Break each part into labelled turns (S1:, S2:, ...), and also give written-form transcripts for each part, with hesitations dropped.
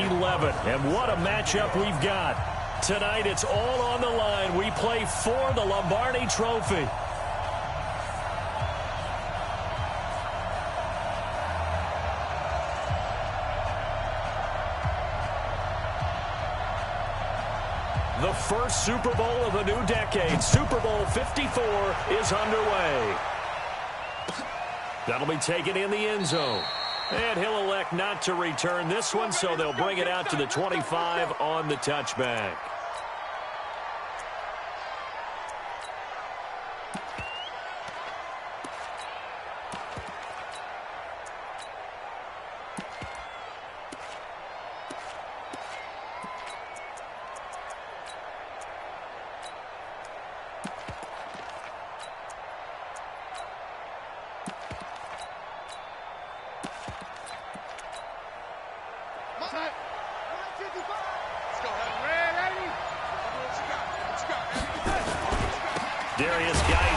S1: 11. And what a matchup we've got. Tonight, it's all on the line. We play for the Lombardi Trophy. The first Super Bowl of the new decade, Super Bowl 54, is underway. That'll be taken in the end zone. And he'll elect not to return this one, so they'll bring it out to the 25 on the touchback.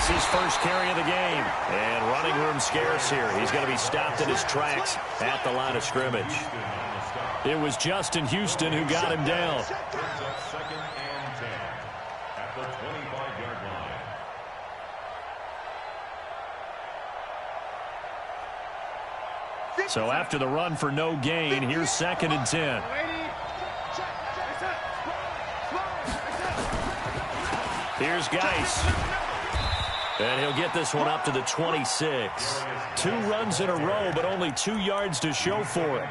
S1: His first carry of the game, and running room scarce here. He's going to be stopped in his tracks at the line of scrimmage. It was Justin Houston who got him down.
S2: Second and 10 at the 25-yard line.
S1: So after the run for no gain, here's second and 10. Here's Geis. And he'll get this one up to the 26. 2 runs in a row, but only 2 yards to show for it.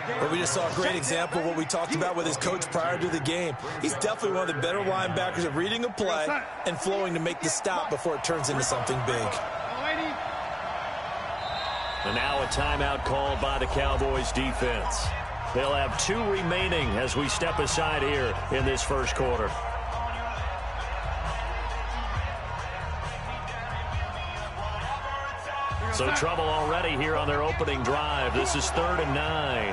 S3: Well, we just saw a great example of what we talked about with his coach prior to the game. He's definitely one of the better linebackers at reading a play and flowing to make the stop before it turns into something big.
S1: And now a timeout called by the Cowboys defense. They'll have 2 remaining as we step aside here in this first quarter. So trouble already here on their opening drive. This is 3rd and 9.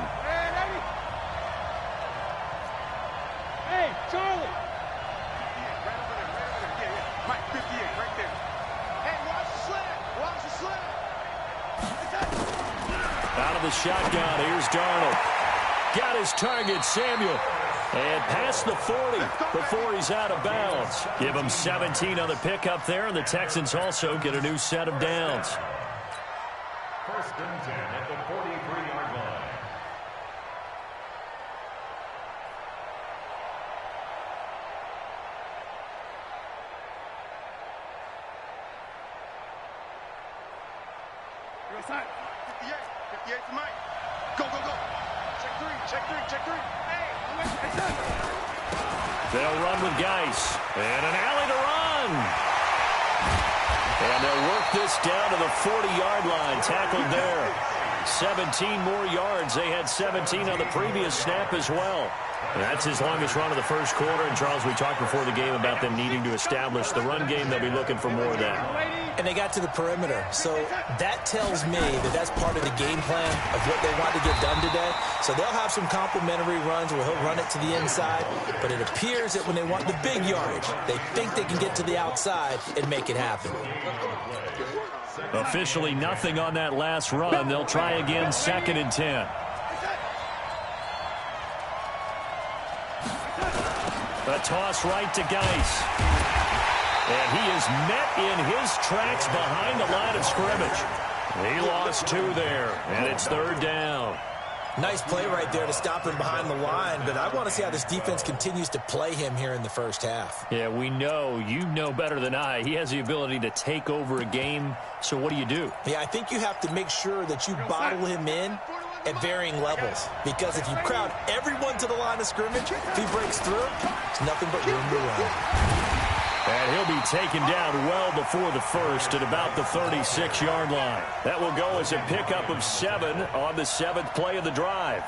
S4: Hey, Charlie. Mike, 58, right there. Hey, watch the slant. Watch the slant.
S1: Out of the shotgun, here's Darnold. Got his target, Samuel. And past the 40 before he's out of bounds. Give him 17 on the pickup there, and the Texans also get a new set of downs.
S2: First and 10 at the 43-yard line.
S4: You're inside. 58. 58 for Mike. Go, go, go. Check 3. Check 3. Check 3. Hey, I'm inside.
S1: They'll run with Geis. And an alley to run. And they'll work this down to the 40-yard line. Tackled there. 17 more yards. They had 17 on the previous snap as well. And that's his longest run of the first quarter. And, Charles, we talked before the game about them needing to establish the run game. They'll be looking for more of that.
S3: And they got to the perimeter. So that tells me that that's part of the game plan of what they want to get done today. So they'll have some complimentary runs where he'll run it to the inside. But it appears that when they want the big yardage, they think they can get to the outside and make it happen.
S1: Officially nothing on that last run. They'll try again, 2nd and 10. A toss right to Geis. And he is met in his tracks behind the line of scrimmage. He lost 2 there, and it's 3rd down.
S3: Nice play right there to stop him behind the line, but I want to see how this defense continues to play him here in the first half.
S1: Yeah, we know. You know better than I. He has the ability to take over a game, so what do you do?
S3: Yeah, I think you have to make sure that you bottle him in at varying levels, because if you crowd everyone to the line of scrimmage, if he breaks through, it's nothing but room to run.
S1: And he'll be taken down well before the first at about the 36-yard line. That will go as a pickup of 7 on the 7th play of the drive.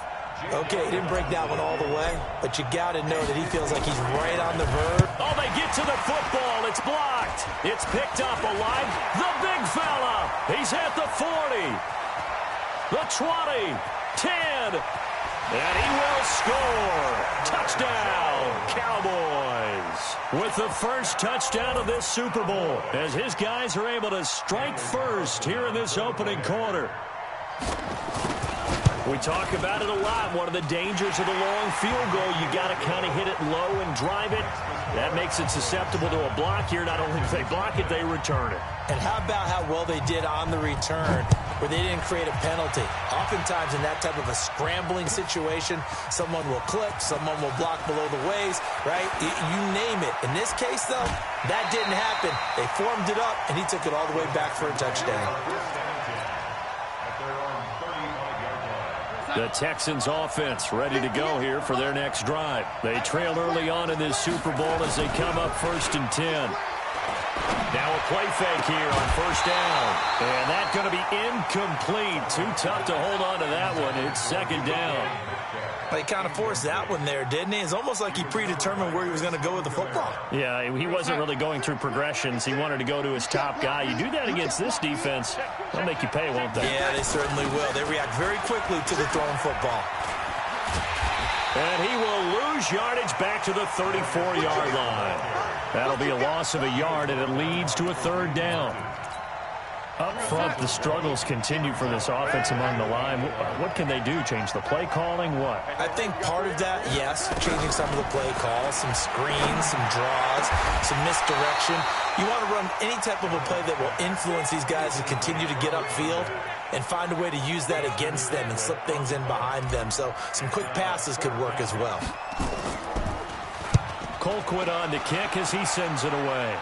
S3: Okay, he didn't break that one all the way, but you got to know that he feels like he's right on the verge.
S1: Oh, they get to the football. It's blocked. It's picked up alive. The big fella. He's at the 40. The 20. 10. And he will score. Touchdown, Cowboys. With the first touchdown of this Super Bowl, as his guys are able to strike first here in this opening quarter. We talk about it a lot. One of the dangers of the long field goal, you got to kind of hit it low and drive it. That makes it susceptible to a block here. Not only do they block it, they return it.
S3: And how about how well they did on the return, where they didn't create a penalty? Oftentimes in that type of a scrambling situation, someone will clip, someone will block below the waist, right? You name it. In this case, though, that didn't happen. They formed it up, and he took it all the way back for a touchdown.
S1: The Texans offense ready to go here for their next drive. They trail early on in this Super Bowl as they come up 1st and 10. Now a play fake here on 1st down. And that's going to be incomplete. Too tough to hold on to that one. It's 2nd down.
S3: He kind of forced that one there, didn't he? It's almost like he predetermined where he was going to go with the football.
S1: Yeah, he wasn't really going through progressions. He wanted to go to his top guy. You do that against this defense, they'll make you pay, won't they?
S3: Yeah, they certainly will. They react very quickly to the thrown football.
S1: And he will lose yardage back to the 34-yard line. That'll be a loss of a yard, and it leads to a 3rd down. Up front, the struggles continue for this offense among the line. What can they do? Change the play calling? What?
S3: I think part of that, yes, changing some of the play calls, some screens, some draws, some misdirection. You want to run any type of a play that will influence these guys to continue to get upfield and find a way to use that against them and slip things in behind them. So some quick passes could work as well.
S1: Colquitt on to kick as he sends it away.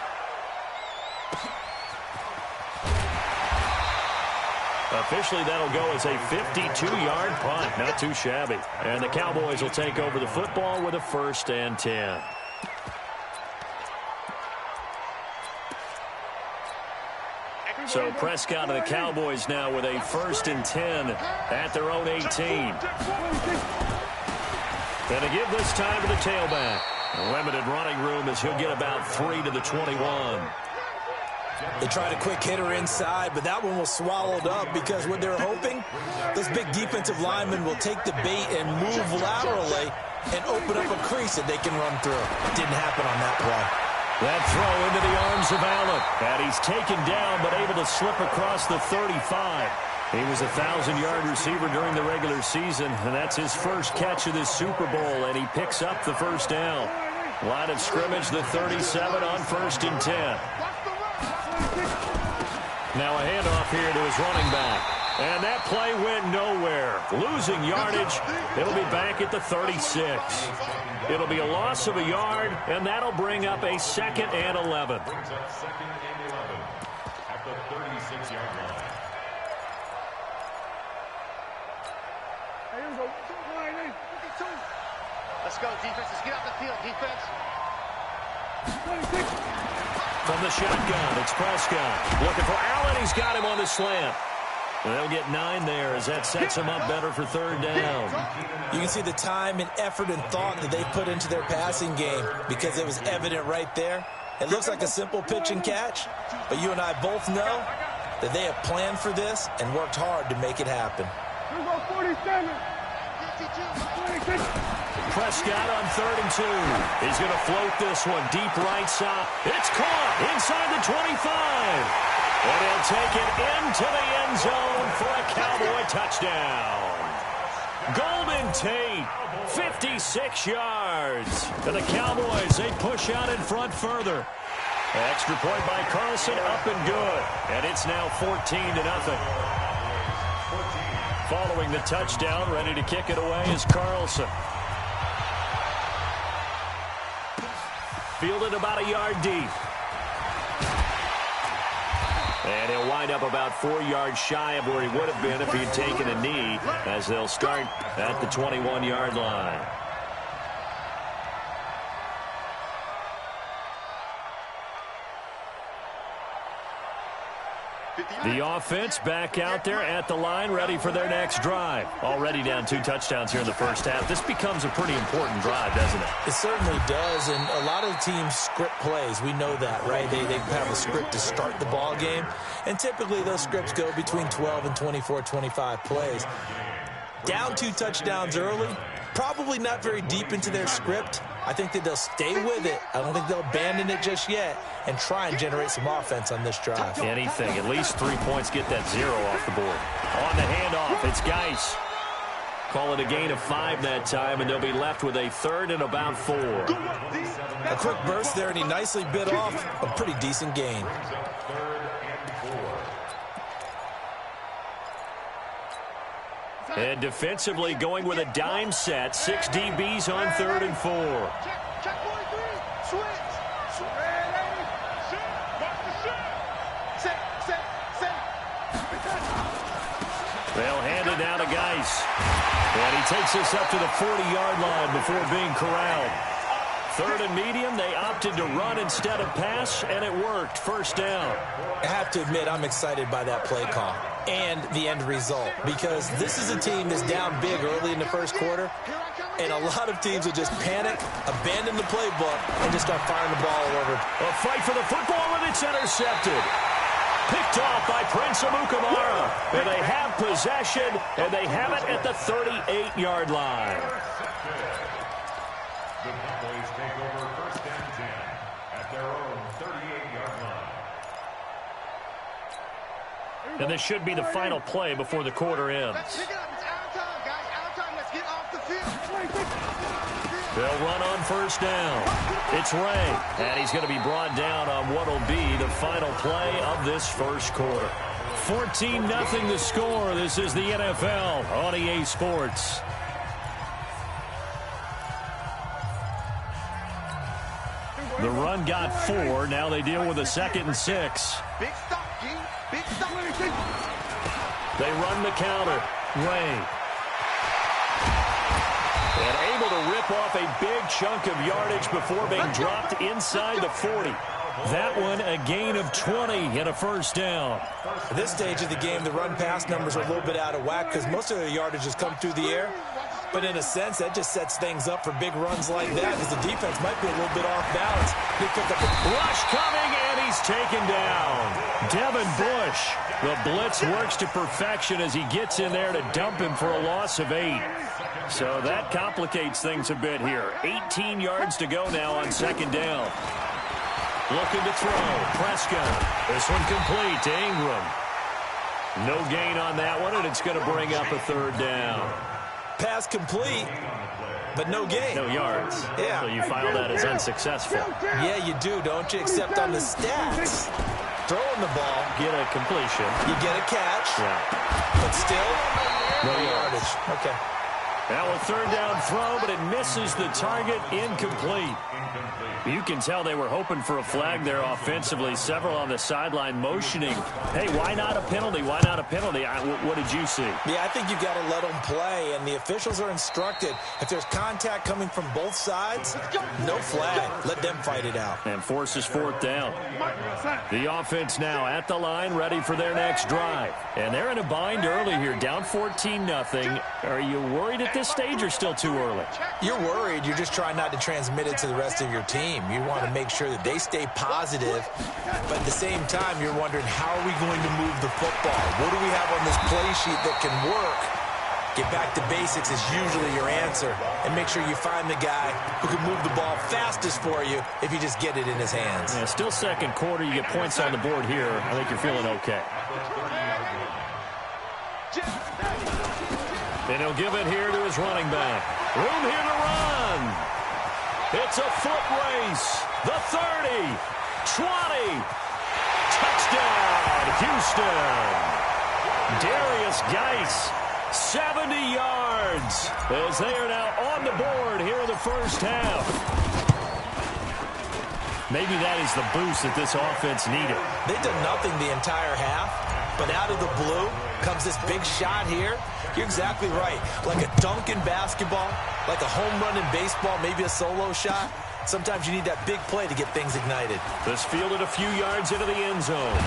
S1: Officially, that'll go as a 52-yard punt. Not too shabby. And the Cowboys will take over the football with a 1st and 10. So Prescott and the Cowboys now with a 1st and 10 at their own 18. Going to give this time to the tailback. Limited running room as he'll get about 3 to the 21.
S3: They tried a quick hitter inside, but that one was swallowed up because what they're hoping, this big defensive lineman will take the bait and move laterally and open up a crease that they can run through. Didn't happen on that play.
S1: That throw into the arms of Allen. And he's taken down but able to slip across the 35. He was a 1,000-yard receiver during the regular season, and that's his first catch of this Super Bowl, and he picks up the 1st down. Line of scrimmage, the 37 on 1st and 10. Now a handoff here to his running back. And that play went nowhere. Losing yardage. It'll be back at the 36. It'll be a loss of a yard, and that'll bring up a 2nd and 11.
S2: Brings up 2nd and 11 at the 36-yard line.
S4: Let's go, defense. Let's get out the field, defense.
S1: From the shotgun, it's Prescott. Looking for Allen. He's got him on the slant. And they'll get 9 there as that sets him up better for 3rd down.
S3: You can see the time and effort and thought that they put into their passing game because it was evident right there. It looks like a simple pitch and catch, but you and I both know that they have planned for this and worked hard to make it happen.
S1: Prescott on 3rd and 2. He's going to float this one deep right side. It's caught inside the 25. And he'll take it into the end zone for a Cowboy touchdown. Golden Tate, 56 yards. And the Cowboys, they push out in front further. Extra point by Carlson, up and good. And it's now 14-0. Following the touchdown, ready to kick it away is Carlson. Fielded about a yard deep. And he'll wind up about 4 yards shy of where he would have been if he had taken a knee, as they'll start at the 21-yard line. The offense back out there at the line, ready for their next drive. Already down 2 touchdowns here in the 1st half. This becomes a pretty important drive, doesn't it?
S3: It certainly does, and a lot of teams script plays. We know that, right? They have a script to start the ball game, and typically those scripts go between 12 and 24, 25 plays. Down 2 touchdowns early, probably not very deep into their script. I think that they'll stay with it. I don't think they'll abandon it just yet and try and generate some offense on this drive.
S1: Anything. At least 3 points, get that 0 off the board. On the handoff, it's Geis. Call it a gain of 5 that time, and they'll be left with a third and about 4.
S3: A quick burst there, and he nicely bit off a pretty decent gain.
S1: And defensively going with a dime set. 6 DBs on 3rd and 4.
S4: Check 43. Switch. Ready. Set.
S1: They'll hand it down to Geis. And he takes us up to the 40-yard line before being corralled. 3rd and medium, they opted to run instead of pass, and it worked. First down.
S3: I have to admit, I'm excited by that play call and the end result, because this is a team that's down big early in the first quarter, and a lot of teams will just panic, abandon the playbook, and just start firing the ball all over.
S1: A fight for the football, and it's intercepted. Picked off by Prince Amukamara. And they have possession, and they have it at the 38-yard line.
S2: The Cowboys take over 1st and 10 at their own 38-yard line.
S1: And this should be the final play before the quarter ends.
S4: Let's pick it up. It's out of time, guys. Out of time. Let's get off the field.
S1: They'll run on first down. It's Ray, and he's going to be brought down on what will be the final play of this first quarter. 14-0 the score. This is the NFL on EA Sports. The run got 4. Now they deal with a 2nd and 6.
S4: Big stop, G. Big stop.
S1: They run the counter. Ray. And able to rip off a big chunk of yardage before being dropped inside the 40. That one a gain of 20 and a first down.
S3: At this stage of the game, the run-pass numbers are a little bit out of whack because most of the yardage has come through the air. But in a sense, that just sets things up for big runs like that because the defense might be a little bit off balance. They pick up a
S1: rush coming, and he's taken down. Devin Bush. The blitz works to perfection as he gets in there to dump him for a loss of 8. So that complicates things a bit here. 18 yards to go now on 2nd down. Looking to throw. Prescott. This one complete to Ingram. No gain on that one, and it's going to bring up a 3rd down.
S3: Pass complete, but no gain.
S1: No yards.
S3: Yeah.
S1: So you file that as unsuccessful.
S3: Yeah, you do, don't you? Except on the stats. Throwing the ball.
S1: Get a completion.
S3: You get a catch.
S1: Yeah.
S3: But still,
S1: no yardage.
S3: Okay.
S1: Now a 3rd down throw, but it misses the target. Incomplete. You can tell they were hoping for a flag there offensively. Several on the sideline motioning. Hey, why not a penalty? Why not a penalty? What did you see?
S3: Yeah, I think you've got to let them play, and the officials are instructed. If there's contact coming from both sides, no flag. Let them fight it out.
S1: And forces 4th down. The offense now at the line, ready for their next drive. And they're in a bind early here, down 14-0. Are you worried at this stage or still too early?
S3: You're worried. You're just trying not to transmit it to the rest of your team. You want to make sure that they stay positive, but at the same time, you're wondering, how are we going to move the football? What do we have on this play sheet that can work? Get back to basics is usually your answer, and make sure you find the guy who can move the ball fastest for you if you just get it in his hands.
S1: Yeah, still 2nd quarter. You get points on the board here. I think you're feeling okay. And he'll give it here to his running back. Room here to run. It's a foot race. The 30, 20. Touchdown, Houston. Darius Geis, 70 yards, as they are now on the board here in the first half. Maybe that is the boost that this offense needed.
S3: They've done nothing the entire half, but out of the blue comes this big shot here. You're exactly right. Like a dunk in basketball, like a home run in baseball, maybe a solo shot. Sometimes you need that big play to get things ignited.
S1: This fielded a few yards into the end zone.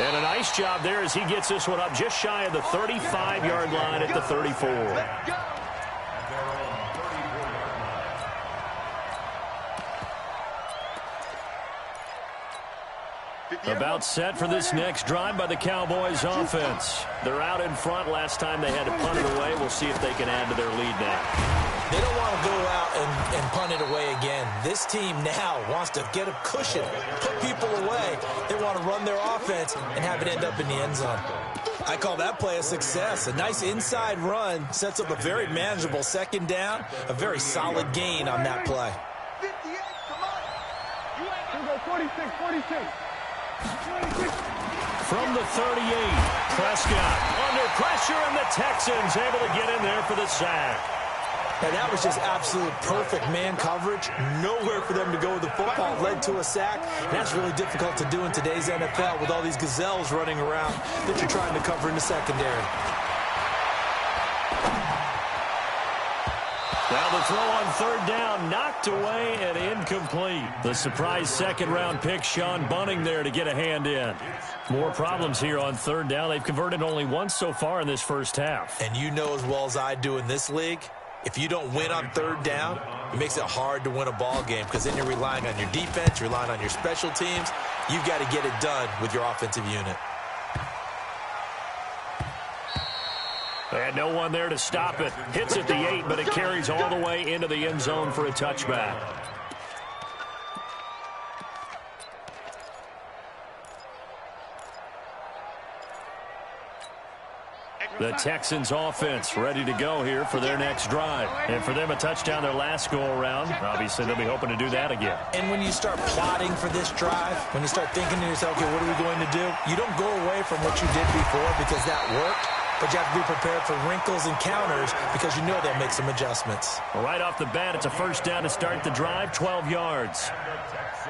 S1: And a nice job there as he gets this one up just shy of the 35-yard line at the 34. About set for this next drive by the Cowboys offense. They're out in front. Last time they had to punt it away. We'll see if they can add to their lead now.
S3: They don't want to go out and punt it away again. This team now wants to get a cushion, put people away. They want to run their offense and have it end up in the end zone. I call that play a success. A nice inside run sets up a very manageable second down, a very solid gain on that play.
S4: 58, come on. You go 46, 46.
S1: From the 38, Prescott under pressure, and the Texans able to get in there for the sack.
S3: And that was just absolute perfect man coverage. Nowhere for them to go with the football. Led to a sack. And that's really difficult to do in today's NFL with all these gazelles running around that you're trying to cover in the secondary.
S1: Now the throw on third down, knocked away and incomplete. The surprise second-round pick, Sean Bunting, there to get a hand in. More problems here on third down. They've converted only once so far in this first half.
S3: And you know as well as I do in this league, if you don't win on third down, it makes it hard to win a ball game because then you're relying on your defense, you're relying on your special teams. You've got to get it done with your offensive unit.
S1: And no one there to stop it. Hits at the 8, but it carries all the way into the end zone for a touchback. The Texans offense ready to go here for their next drive. And for them, a touchdown their last go-around. Obviously, they'll be hoping to do that again.
S3: And when you start plotting for this drive, when you start thinking to yourself, okay, what are we going to do? You don't go away from what you did before because that worked. But you have to be prepared for wrinkles and counters because you know they'll make some adjustments.
S1: Well, right off the bat, it's a first down to start the drive, 12 yards.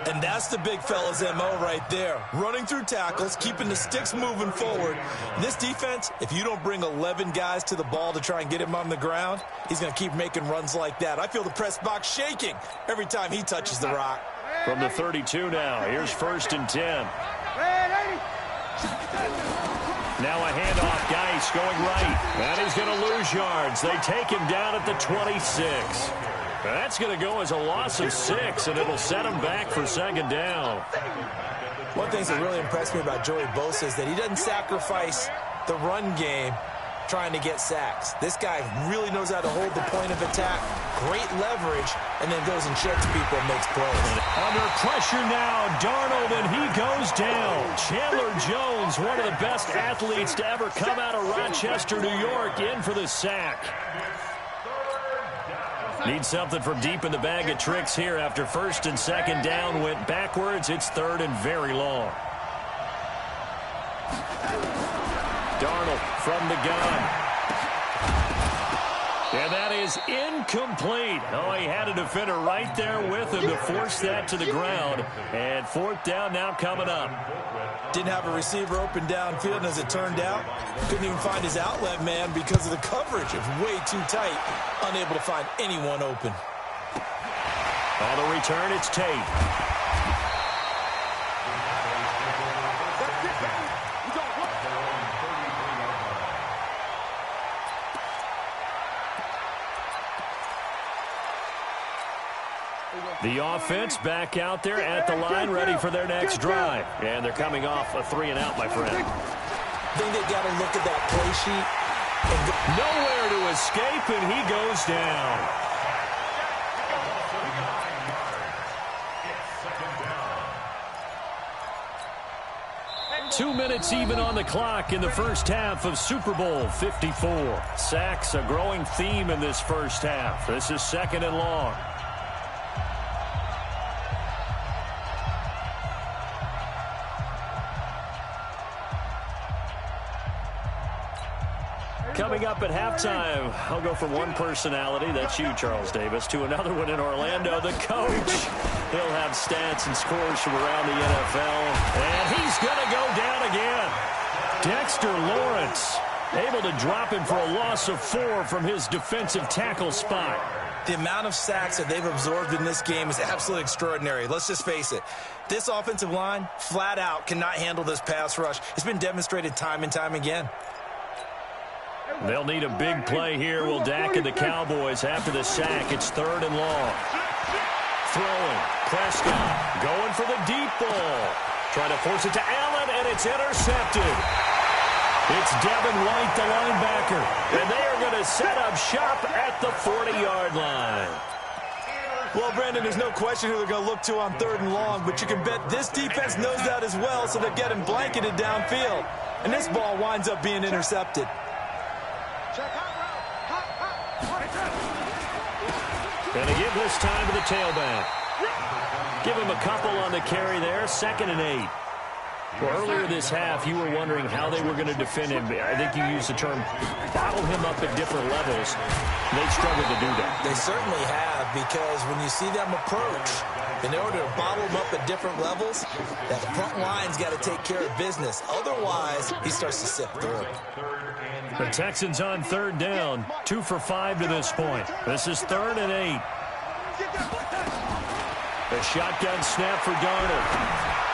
S3: And that's the big fella's MO right there. Running through tackles, keeping the sticks moving forward. This defense, if you don't bring 11 guys to the ball to try and get him on the ground, he's going to keep making runs like that. I feel the press box shaking every time he touches the rock.
S1: From the 32 now, here's 1st and 10. Now a handoff, Geis going right. And he's going to lose yards. They take him down at the 26. That's going to go as a loss of 6, and it'll set him back for second down.
S3: One of the things that really impressed me about Joey Bosa is that he doesn't sacrifice the run game trying to get sacks. This guy really knows how to hold the point of attack, great leverage, and then goes and checks people and makes plays.
S1: Under pressure now, Darnold, and he goes down. Chandler Jones, one of the best athletes to ever come out of Rochester, New York, in for the sack. Need something from deep in the bag of tricks here after 1st and 2nd down went backwards. It's 3rd and very long. Darnold from the gun. And that is incomplete. Oh, he had a defender right there with him to force that to the ground. And 4th down now coming up.
S3: Didn't have a receiver open downfield, and as it turned out, couldn't even find his outlet man because of the coverage. It was way too tight, unable to find anyone open.
S1: On the return, it's Tate. The offense back out there at the line, ready for their next drive. And they're coming off a 3-and-out, my friend.
S3: I think they've got to look at that play sheet. And
S1: nowhere to escape, and he goes down. 2 minutes even on the clock in the first half of Super Bowl 54. Sacks, a growing theme in this first half. This is 2nd and long. Coming up at halftime, I'll go from one personality, that's you, Charles Davis, to another one in Orlando, the coach. He'll have stats and scores from around the NFL, and he's going to go down again. Dexter Lawrence able to drop him for a loss of 4 from his defensive tackle spot.
S3: The amount of sacks that they've absorbed in this game is absolutely extraordinary. Let's just face it. This offensive line, flat out, cannot handle this pass rush. It's been demonstrated time and time again.
S1: They'll need a big play here, will Dak and the Cowboys after the sack. It's 3rd and long. Throwing. Prescott going for the deep ball. Trying to force it to Allen, and it's intercepted. It's Devin White, the linebacker. And they are going to set up shop at the 40-yard line.
S3: Well, Brandon, there's no question who they're going to look to on 3rd and long, but you can bet this defense knows that as well, so they're getting blanketed downfield. And this ball winds up being intercepted.
S1: Gonna give this time to the tailback. Give him a couple on the carry there, 2nd and 8. Well, earlier this half, you were wondering how they were going to defend him. I think you used the term bottle him up at different levels. They've struggled to do that.
S3: They certainly have, because when you see them approach, in order to bottle them up at different levels, that front line's got to take care of business. Otherwise, he starts to sip through.
S1: The Texans on 3rd down, 2 for 5 to this point. This is 3rd and 8. The shotgun snap for Darnold.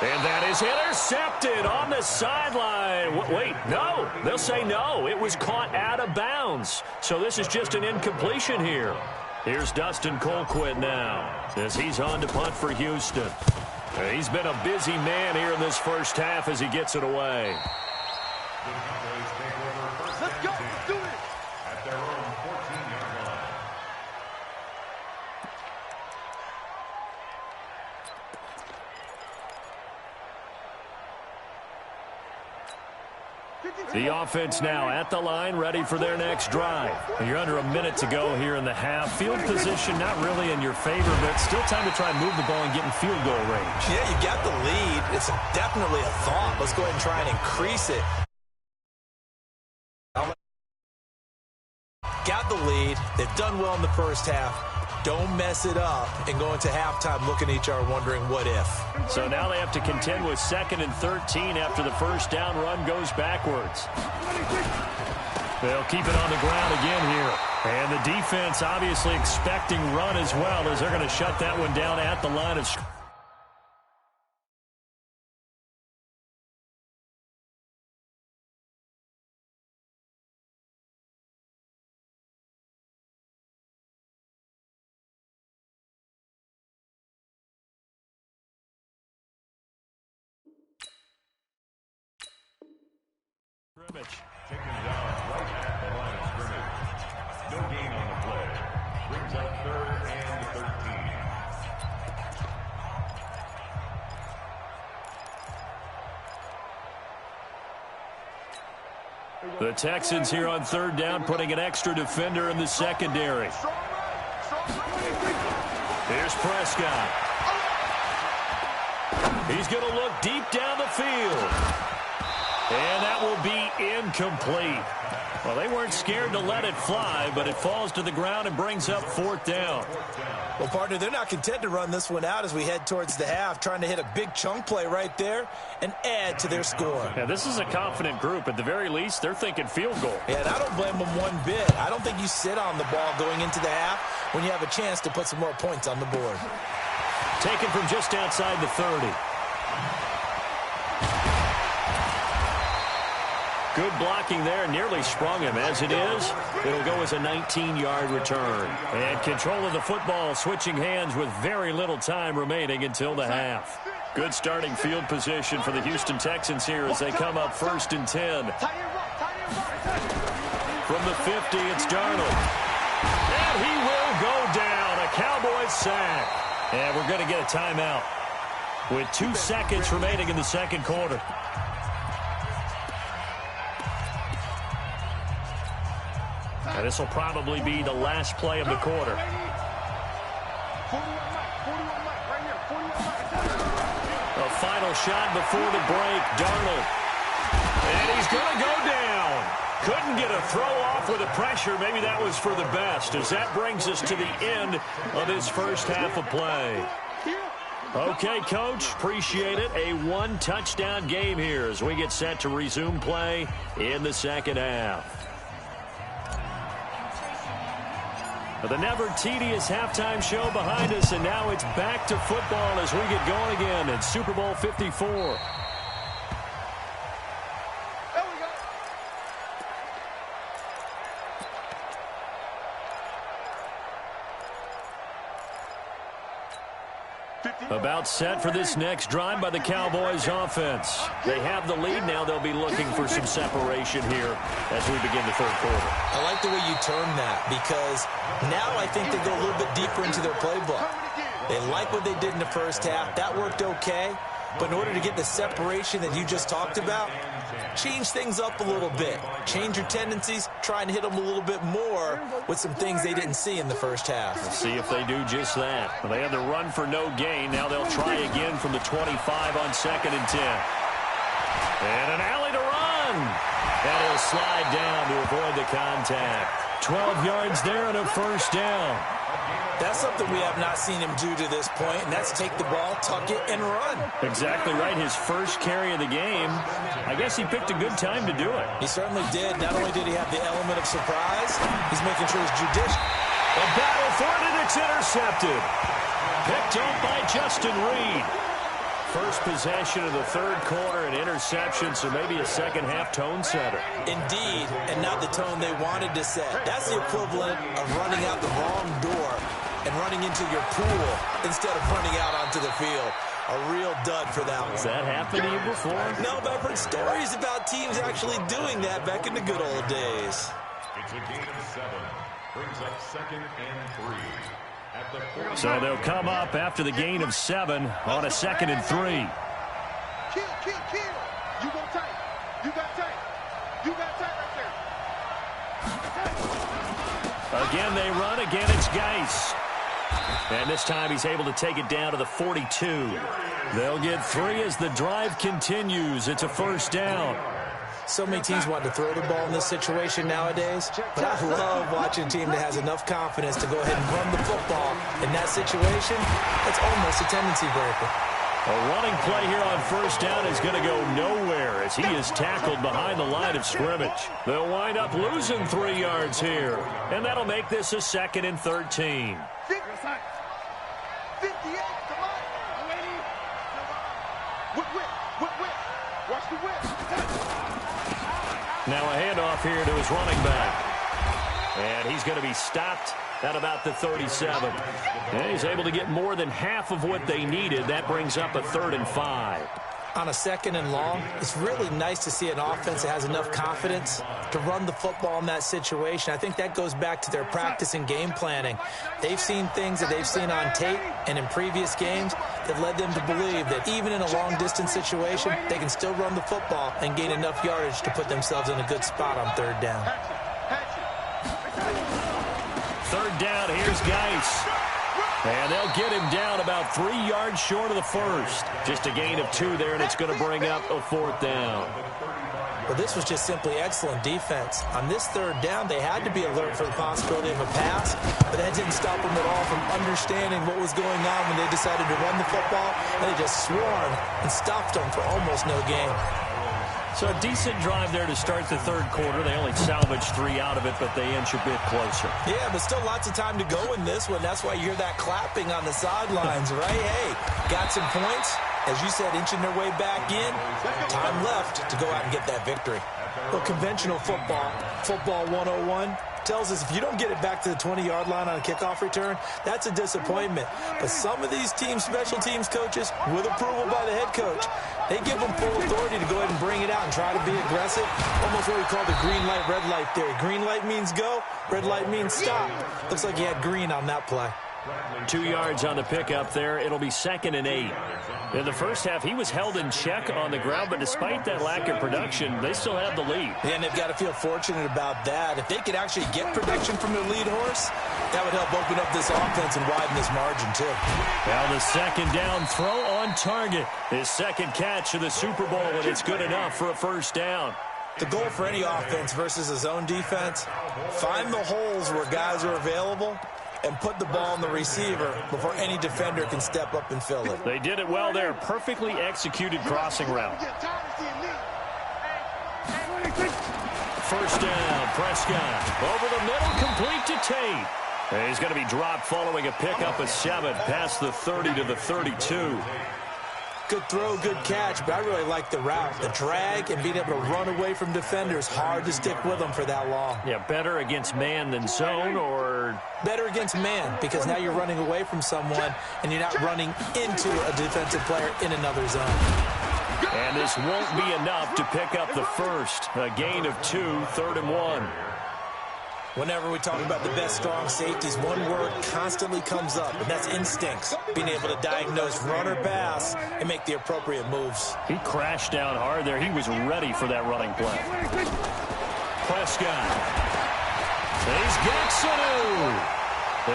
S1: And that is intercepted on the sideline. Wait, no. They'll say no. It was caught out of bounds. So this is just an incompletion here. Here's Dustin Colquitt now as he's on to punt for Houston. He's been a busy man here in this first half as he gets it away.
S4: Let's go. Let's do it.
S2: At their own 14-yard line.
S1: The offense now at the line, ready for their next drive. And you're under a minute to go here in the half. Field position not really in your favor, but still time to try and move the ball and get in field goal range.
S3: Yeah, you got the lead. It's definitely a thought. Let's go ahead and try and increase it. Got the lead. They've done well in the first half. Don't mess it up and go into halftime looking at each other wondering what if.
S1: So now they have to contend with 2nd and 13 after the first down run goes backwards. They'll keep it on the ground again here. And the defense obviously expecting run as well, as they're going to shut that one down at the line of scrimmage.
S2: Taken down right at the line of scrimmage. No gain on the play. Brings up 3rd and 13.
S1: The Texans here on 3rd down, putting an extra defender in the secondary. Here's Prescott. He's going to look deep down the field. And that will be incomplete. Well, they weren't scared to let it fly, but it falls to the ground and brings up 4th down.
S3: Well, partner, they're not content to run this one out as we head towards the half, trying to hit a big chunk play right there and add to their score.
S1: Yeah, this is a confident group. At the very least, they're thinking field goal.
S3: Yeah, and I don't blame them one bit. I don't think you sit on the ball going into the half when you have a chance to put some more points on the board.
S1: Taken from just outside the 30. Good blocking there, nearly sprung him. As it is, it'll go as a 19-yard return. And control of the football, switching hands with very little time remaining until the half. Good starting field position for the Houston Texans here as they come up 1st and 10. From the 50, it's Darnold. And he will go down, a Cowboys sack. And we're going to get a timeout with 2 seconds remaining in the second quarter. And this will probably be the last play of the quarter. A final shot before the break, Darnold. And he's going to go down. Couldn't get a throw off with the pressure. Maybe that was for the best, as that brings us to the end of this first half of play. Okay, Coach, appreciate it. A 1-touchdown game here as we get set to resume play in the second half. The never-tedious halftime show behind us, and now it's back to football as we get going again in Super Bowl 54. About set for this next drive by the Cowboys offense. They have the lead now. They'll be looking for some separation here as we begin the third quarter.
S3: I like the way you term that, because now I think they go a little bit deeper into their playbook. They like what they did in the first half. That worked okay. But in order to get the separation that you just talked about, change things up a little bit. Change your tendencies, try and hit them a little bit more with some things they didn't see in the first half.
S1: Let's see if they do just that. Well, they had the run for no gain. Now they'll try again from the 25 on 2nd and 10. And an alley to run. And he'll slide down to avoid the contact. 12 yards there and a first down.
S3: That's something we have not seen him do to this point, and that's take the ball, tuck it, and run.
S1: Exactly right. His first carry of the game. I guess he picked a good time to do it.
S3: He certainly did. Not only did he have the element of surprise, he's making sure he's judicious.
S1: A battle for it, and it's intercepted. Picked up by Justin Reed. First possession of the third quarter, an interception, so maybe a second-half tone setter.
S3: Indeed, and not the tone they wanted to set. That's the equivalent of running out the wrong door and running into your pool instead of running out onto the field. A real dud for that one.
S1: Has that happened to you before?
S3: No, but I've heard stories about teams actually doing that back in the good old days.
S2: It's a gain of 7. Brings up 2nd and 3.
S1: So they'll come up after the gain of 7 on a 2nd and 3.
S4: Kill. You go tight. You got tight. You got tight right there.
S1: Again, they run. Again, it's Geis. And this time he's able to take it down to the 42. They'll get 3 as the drive continues. It's a first down.
S3: So many teams want to throw the ball in this situation nowadays, but I love watching a team that has enough confidence to go ahead and run the football. In that situation, it's almost a tendency breaker.
S1: A running play here on first down is going to go nowhere as he is tackled behind the line of scrimmage. They'll wind up losing 3 yards here, and that'll make this a 2nd and 13.
S4: 58, come on. Whip. Watch the whip.
S1: Now a handoff here to his running back. And he's going to be stopped at about the 37. And he's able to get more than half of what they needed. That brings up a 3rd and 5.
S3: On a 2nd and long, it's really nice to see an offense that has enough confidence to run the football in that situation. I think that goes back to their practice and game planning. They've seen things that they've seen on tape and in previous games that led them to believe that even in a long-distance situation, they can still run the football and gain enough yardage to put themselves in a good spot on 3rd down.
S1: 3rd down, here's Geis. And they'll get him down about 3 yards short of the first. Just a gain of 2 there, and it's going to bring up a 4th down.
S3: Well, this was just simply excellent defense. On this 3rd down, they had to be alert for the possibility of a pass, but that didn't stop them at all from understanding what was going on when they decided to run the football, and they just swarmed and stopped them for almost no gain.
S1: So a decent drive there to start the third quarter. They only salvaged 3 out of it, but they inch a bit closer.
S3: Yeah, but still lots of time to go in this one. That's why you hear that clapping on the sidelines, right? Hey, got some points. As you said, inching their way back in. Time left to go out and get that victory. Well, conventional football 101, tells us if you don't get it back to the 20-yard line on a kickoff return, that's a disappointment. But some of these team special teams coaches, with approval by the head coach, they give them full authority to go ahead and bring it out and try to be aggressive. Almost what we call the green light, red light theory. Green light means go, red light means stop. Looks like he had green on that play.
S1: 2 yards on the pickup there. It'll be 2nd and 8. In the first half, he was held in check on the ground, but despite that lack of production, they still have the lead.
S3: And they've got to feel fortunate about that. If they could actually get production from their lead horse, that would help open up this offense and widen this margin, too.
S1: Now the second down throw on target. His second catch of the Super Bowl, and it's good enough for a first down.
S3: The goal for any offense versus a zone defense, find the holes where guys are available and put the ball on the receiver before any defender can step up and fill it.
S1: They did it well there. Perfectly executed crossing route. First down, Prescott. Over the middle, complete to Tate. And he's going to be dropped following a pickup of 7 past the 30 to the 32.
S3: Good throw, good catch, but I really like the route. The drag and being able to run away from defenders, hard to stick with them for that long.
S1: Yeah, better against man than zone, or?
S3: Better against man, because now you're running away from someone and you're not running into a defensive player in another zone.
S1: And this won't be enough to pick up the first. A gain of 2, 3rd and 1.
S3: Whenever we talk about the best strong safeties, one word constantly comes up, and that's instincts. Being able to diagnose run or pass and make the appropriate moves.
S1: He crashed down hard there. He was ready for that running play. Prescott. He's got Sanu.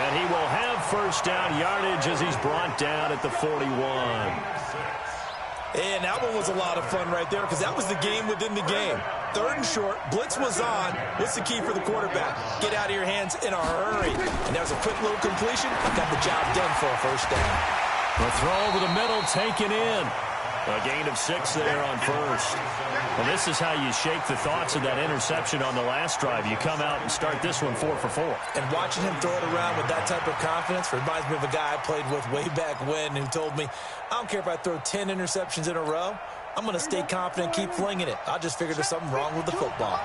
S1: And he will have first down yardage as he's brought down at the 41.
S3: And that one was a lot of fun right there because that was the game within the game. 3rd and short, blitz was on. What's the key for the quarterback? Get out of your hands in a hurry. And that was a quick little completion. Got the job done for a first down.
S1: The throw over the middle taken in. A gain of 6 there on first. Well, this is how you shake the thoughts of that interception on the last drive. You come out and start this one 4 for 4.
S3: And watching him throw it around with that type of confidence reminds me of a guy I played with way back when who told me, I don't care if I throw 10 interceptions in a row. I'm going to stay confident and keep flinging it. I just figured there's something wrong with the football.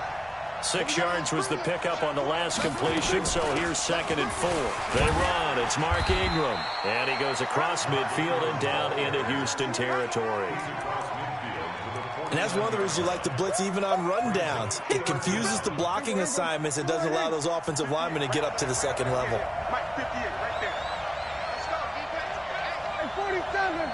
S1: 6 yards was the pickup on the last completion, so here's 2nd and 4. They run. It's Mark Ingram. And he goes across midfield and down into Houston territory.
S3: And that's one of the reasons you like to blitz even on rundowns. It confuses the blocking assignments and doesn't allow those offensive linemen to get up to the second level.
S4: Mike, 58 right there. Let's go, defense. Hey, 47.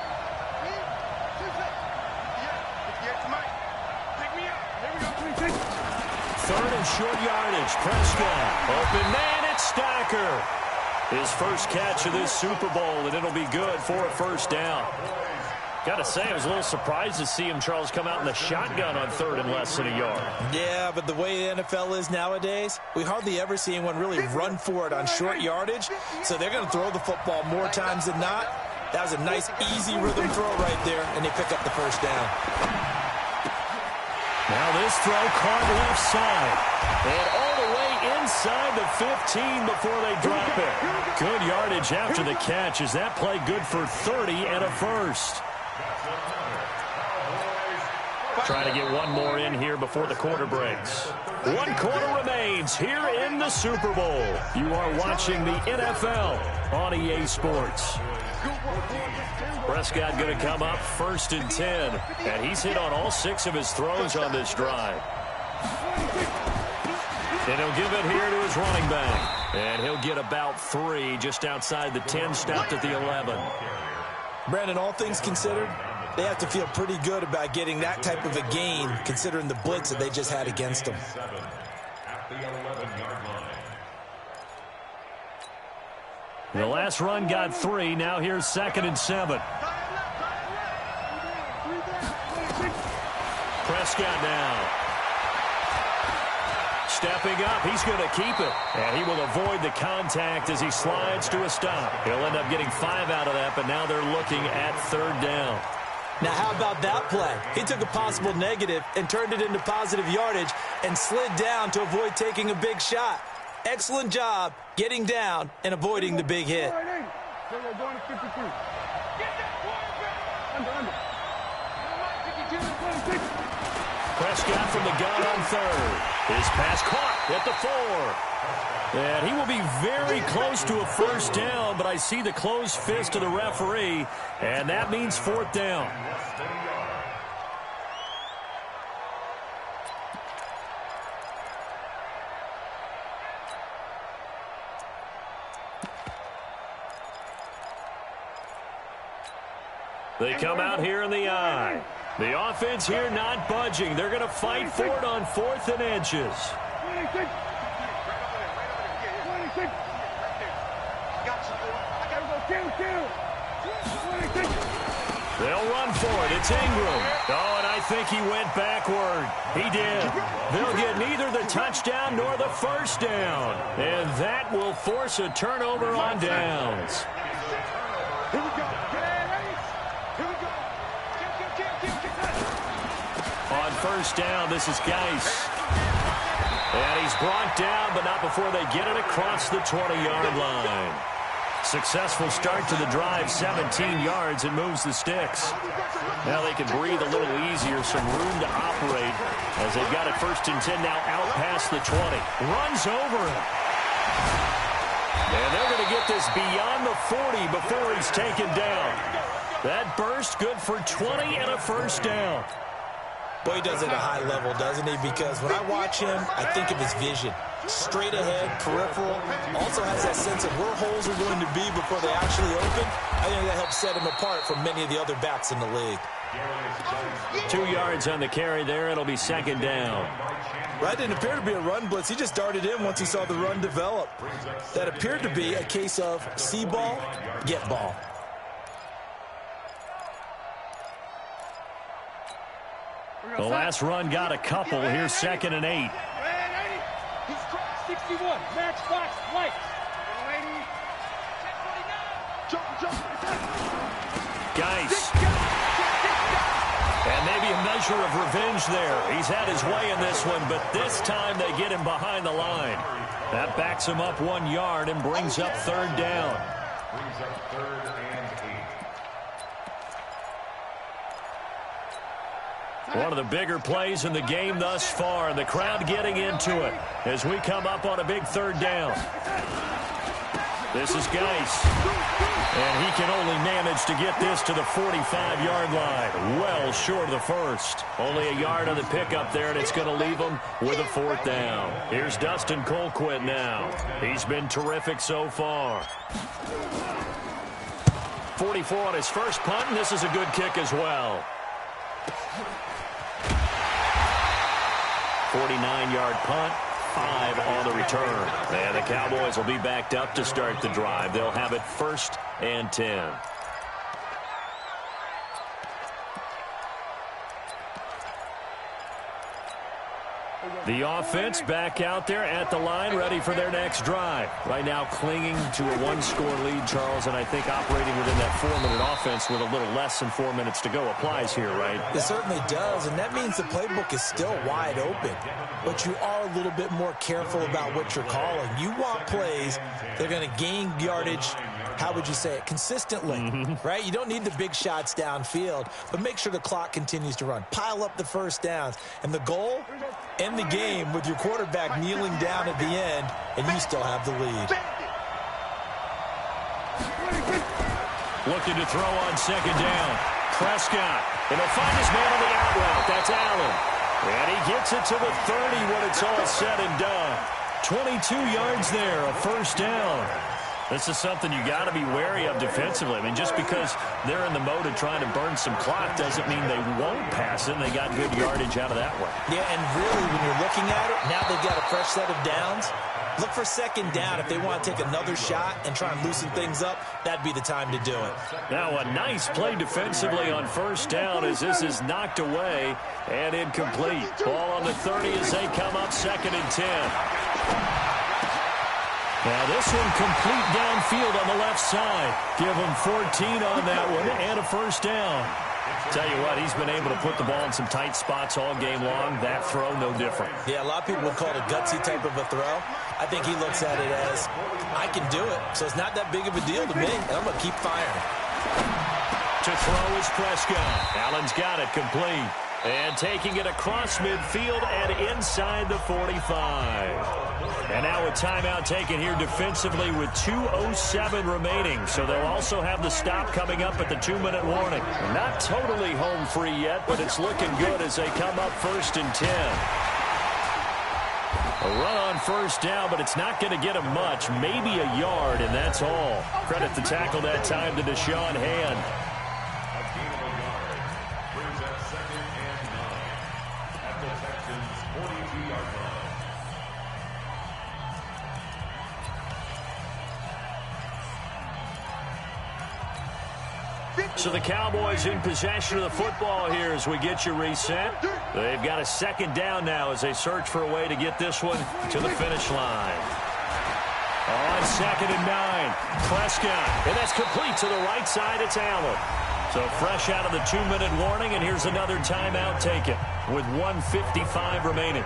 S1: Third and short yardage. Prescott. Open man. It's Stacker. His first catch of this Super Bowl, and it'll be good for a first down. Got to say, I was a little surprised to see him, Charles, come out in the shotgun on 3rd and less than a yard.
S3: Yeah, but the way the NFL is nowadays, we hardly ever see anyone really run for it on short yardage, so they're going to throw the football more times than not. That was a nice, easy rhythm throw right there, and they pick up the first down.
S1: Now this throw caught left side. And all the way inside the 15 before they drop it. Good yardage after the catch. Is that play good for 30 and a first? Trying to get one more in here before the quarter breaks. 1 quarter remains here in the Super Bowl. You are watching the NFL on EA Sports. Prescott going to come up 1st and 10. And he's hit on all 6 of his throws on this drive. And he'll give it here to his running back. And he'll get about 3 just outside the 10, stopped at the 11.
S3: Brandon, all things considered, they have to feel pretty good about getting that type of a gain considering the blitz that they just had against them.
S1: The last run got 3. Now here's 2nd and 7. Prescott now. Stepping up, he's going to keep it. And he will avoid the contact as he slides to a stop. He'll end up getting 5 out of that, but now they're looking at 3rd down.
S3: Now, how about that play? He took a possible negative and turned it into positive yardage and slid down to avoid taking a big shot. Excellent job getting down and avoiding the big hit.
S1: Prescott from the gun on 3rd. His pass caught at the 4. And he will be very close to a first down, but I see the closed fist of the referee, and that means 4th down. They come out here in the eye. The offense here not budging. They're going to fight for it on 4th and inches. They'll run for it. It's Ingram. Oh, and I think he went backward. He did. They'll get neither the touchdown nor the first down. And that will force a turnover on downs.
S4: Here we go.
S1: On first down, this is Geis. And he's brought down, but not before they get it across the 20-yard line. Successful start to the drive, 17 yards, and moves the sticks. Now they can breathe a little easier, some room to operate as they've got it 1st and 10 now out past the 20. Runs over him. And they're going to get this beyond the 40 before he's taken down. That burst good for 20 and a first down.
S3: Boy, he does it at a high level, doesn't he? Because when I watch him, I think of his vision. Straight ahead, peripheral, also has that sense of where holes are going to be before they actually open. I think that helps set him apart from many of the other backs in the league.
S1: 2 yards on the carry there. It'll be 2nd down.
S3: That didn't appear to be a run blitz. He just darted in once he saw the run develop. That appeared to be a case of see ball, get ball.
S1: The last run got a couple. Here's 2nd and 8.
S4: He's 61. Max box, white.
S1: Geis. And maybe a measure of revenge there. He's had his way in this one, but this time they get him behind the line. That backs him up 1 yard and brings up 3rd down.
S2: Brings up 3rd and 8.
S1: One of the bigger plays in the game thus far, and the crowd getting into it as we come up on a big 3rd down. This is Geis, and he can only manage to get this to the 45-yard line, well short of the first. Only a yard on the pickup there, and it's going to leave him with a 4th down. Here's Dustin Colquitt now. He's been terrific so far. 44 on his first punt, and this is a good kick as well. 49-yard punt, 5 on the return. And the Cowboys will be backed up to start the drive. They'll have it 1st and 10. The offense back out there at the line, ready for their next drive. Right now clinging to a 1-score lead, Charles, and I think operating within that 4-minute offense with a little less than 4 minutes to go applies here, right?
S3: It certainly does, and that means the playbook is still wide open. But you are a little bit more careful about what you're calling. You want plays that are going to gain yardage, how would you say it, consistently, right? You don't need the big shots downfield, but make sure the clock continues to run. Pile up the first downs. And the goal, end the game with your quarterback kneeling down at the end, and you still have the lead.
S1: Looking to throw on 2nd down. Prescott, and he'll find his man on the out route. That's Allen. And he gets it to the 30 when it's all said and done. 22 yards there, a first down. This is something you got to be wary of defensively. I mean, just because they're in the mode of trying to burn some clock doesn't mean they won't pass it. And they got good yardage out of that one.
S3: Yeah, and really, when you're looking at it, now they've got a fresh set of downs. Look for 2nd down. If they want to take another shot and try and loosen things up, that'd be the time to do it.
S1: Now a nice play defensively on 1st down as this is knocked away and incomplete. Ball on the 30 as they come up 2nd and 10. Now this one complete downfield on the left side. Give him 14 on that one and a first down. Tell you what, he's been able to put the ball in some tight spots all game long. That throw, no different.
S3: Yeah, a lot of people would call it a gutsy type of a throw. I think he looks at it as, I can do it, so it's not that big of a deal to me, and I'm going to keep firing.
S1: To throw is Prescott. Allen's got it complete. And taking it across midfield and inside the 45. And now a timeout taken here defensively with 2:07 remaining. So they'll also have the stop coming up at the 2-minute warning. Not totally home free yet, but it's looking good as they come up 1st and 10. A run on 1st down, but it's not going to get him much. Maybe a yard, and that's all. Credit the tackle that time to Deshaun Hand. So the Cowboys in possession of the football here as we get you reset. They've got a 2nd down now as they search for a way to get this one to the finish line. On 2nd and 9, Prescott, and that's complete to the right side. It's Allen. So fresh out of the 2-minute warning, and here's another timeout taken with 1:55 remaining.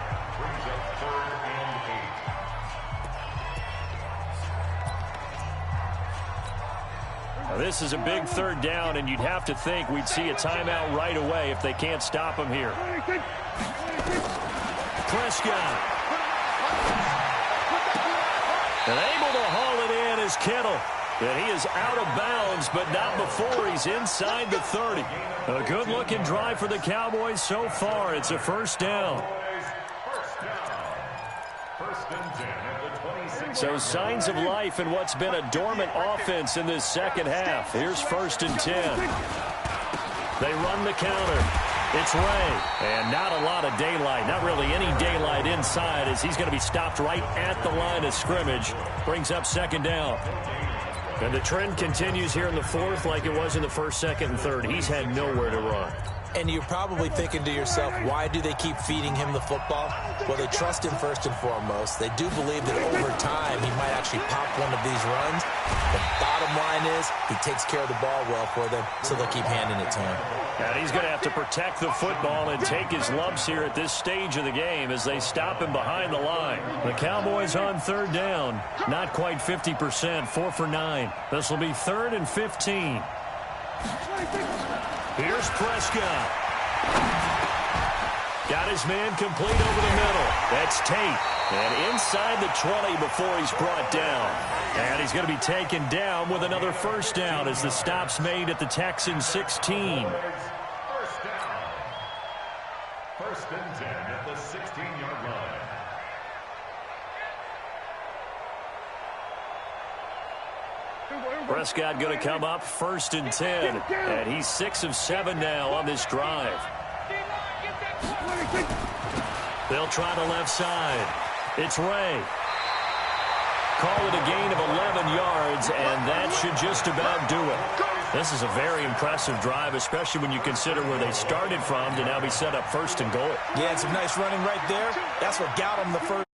S1: Now, this is a big third down, and you'd have to think we'd see a timeout right away if they can't stop him here. Prescott. And able to haul it in is Kittle. And he is out of bounds, but not before he's inside the 30. A good-looking drive for the Cowboys so far. It's a first down. So signs of life in what's been a dormant offense in this second half. Here's 1st and 10. They run the counter. It's Ray. And not a lot of daylight. Not really any daylight inside as he's going to be stopped right at the line of scrimmage. Brings up 2nd down. And the trend continues here in the 4th like it was in the 1st, 2nd, and 3rd. He's had nowhere to run.
S3: And you're probably thinking to yourself, why do they keep feeding him the football? Well, they trust him first and foremost. They do believe that over time he might actually pop one of these runs. The bottom line is he takes care of the ball well for them, so they'll keep handing it to him.
S1: And he's going to have to protect the football and take his lumps here at this stage of the game as they stop him behind the line. The Cowboys on 3rd down. Not quite 50%, 4 for 9. This will be 3rd and 15. Here's Prescott. Got his man complete over the middle. That's Tate. And inside the 20 before he's brought down. And he's going to be taken down with another first down as the stop's made at the Texans 16.
S2: First down. 1st and 10 at the 16-yard line.
S1: Prescott going to come up 1st and 10. And he's 6 of 7 now on this drive. They'll try the left side. It's Ray. Call it a gain of 11 yards, and that should just about do it. This is a very impressive drive, especially when you consider where they started from to now be set up 1st and goal.
S3: Yeah, and some nice running right there. That's what got them the first.